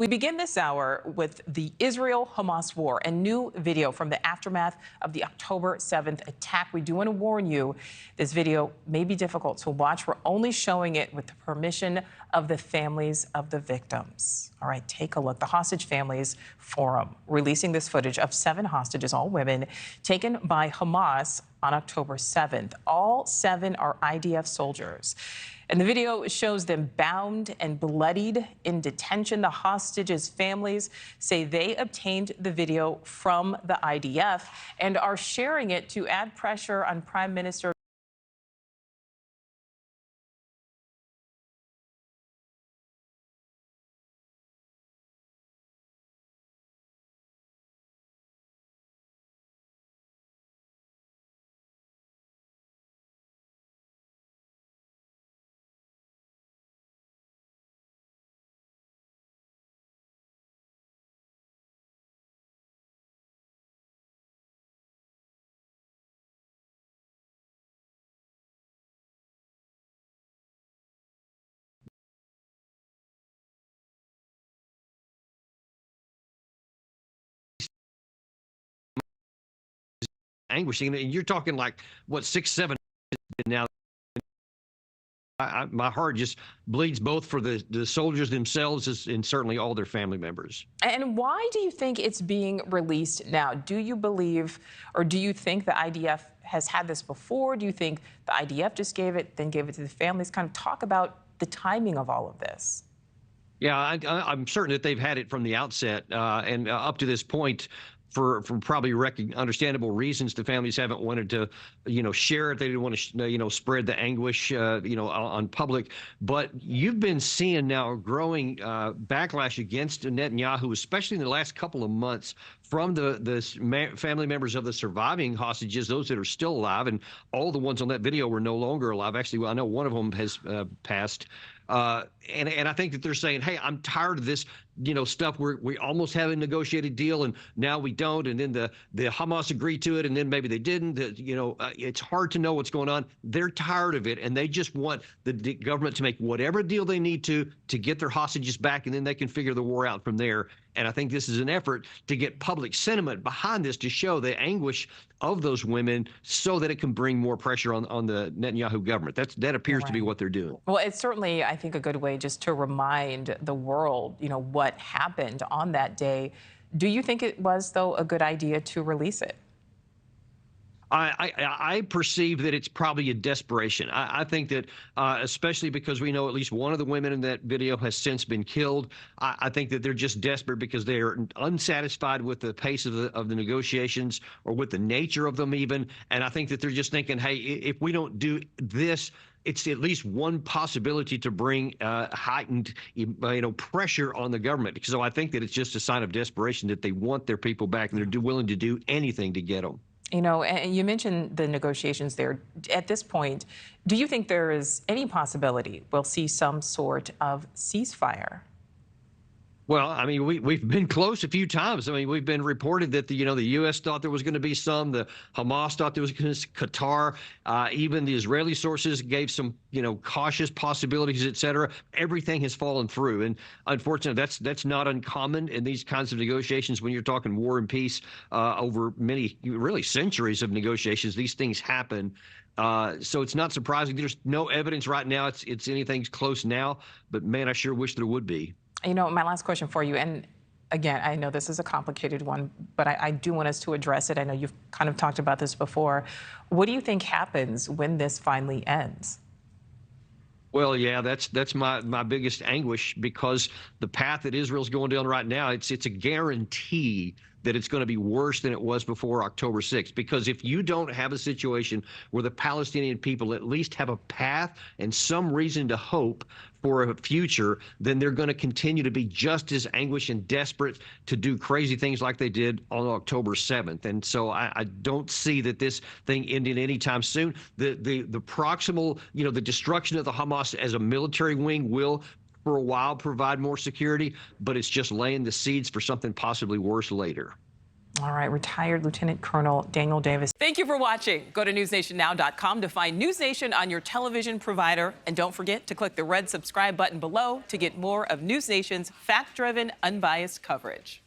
We begin this hour with the Israel-Hamas war and new video from the aftermath of the October 7th attack. We do want to warn you, this video may be difficult to watch. We're only showing it with the permission of the families of the victims. All right, take a look. The Hostage Families Forum releasing this footage of 7 hostages, all women, taken by Hamas on October 7th. All 7 are IDF soldiers. And the video shows them bound and bloodied in detention. The hostages' families say they obtained the video from the IDF and are sharing it to add pressure on Prime Minister anguishing, and you're talking like what 6, 7 now. My heart just bleeds both for the soldiers themselves and certainly all their family members. And why do you think it's being released now? Do you believe, or do you think the IDF has had this before? Do you think the IDF just gave it, then gave it to the families? Kind of talk about the timing of all of this. Yeah, I'm certain that they've had it from the outset, and up to this point. For probably understandable reasons, the families haven't wanted to, share it. They didn't want to, spread the anguish, on public. But you've been seeing now a growing backlash against Netanyahu, especially in the last couple of months, from the family members of the surviving hostages, those that are still alive, and all the ones on that video were no longer alive. Actually, I know one of them has passed. And I think that they're saying, hey, I'm tired of this, stuff where we almost have a negotiated deal and now we don't. And then the Hamas agreed to it and then maybe they didn't. It's hard to know what's going on. They're tired of it, and they just want the government to make whatever deal they need to get their hostages back, and then they can figure the war out from there. And I think this is an effort to get public sentiment behind this, to show the anguish of those women so that it can bring more pressure on the Netanyahu government. That appears to be what they're doing. Well, it's certainly, I think, a good way just to remind the world, what happened on that day. Do you think it was, though, a good idea to release it? I perceive that it's probably a desperation. I think that, especially because we know at least one of the women in that video has since been killed, I think that they're just desperate because they are unsatisfied with the pace of the negotiations, or with the nature of them even. And I think that they're just thinking, hey, if we don't do this, it's at least one possibility to bring heightened, pressure on the government. So I think that it's just a sign of desperation that they want their people back, and they're willing to do anything to get them. And you mentioned the negotiations there. At this point, do you think there is any possibility we'll see some sort of ceasefire? Well, I mean, we've been close a few times. I mean, we've been reported that the U.S. thought there was going to be some. The Hamas thought there was going to be Qatar. Even the Israeli sources gave some, cautious possibilities, et cetera. Everything has fallen through. And unfortunately, that's not uncommon in these kinds of negotiations. When you're talking war and peace, over many, really centuries of negotiations, these things happen. So it's not surprising. There's no evidence right now it's anything close now. But man, I sure wish there would be. My last question for you, and again, I know this is a complicated one, but I do want us to address it. I know you've kind of talked about this before. What do you think happens when this finally ends? Well, yeah, that's my biggest anguish, because the path that Israel's going down right now, it's a guarantee that it's going to be worse than it was before October 6th. Because if you don't have a situation where the Palestinian people at least have a path and some reason to hope for a future, then they're going to continue to be just as anguished and desperate to do crazy things like they did on October 7th. And so I don't see that this thing ending anytime soon. The proximal, the destruction of the Hamas as a military wing will, for a while, provide more security, but it's just laying the seeds for something possibly worse later. All right, retired Lieutenant Colonel Daniel Davis. Thank you for watching. Go to newsnationnow.com to find News Nation on your television provider. And don't forget to click the red subscribe button below to get more of News Nation's fact-driven, unbiased coverage.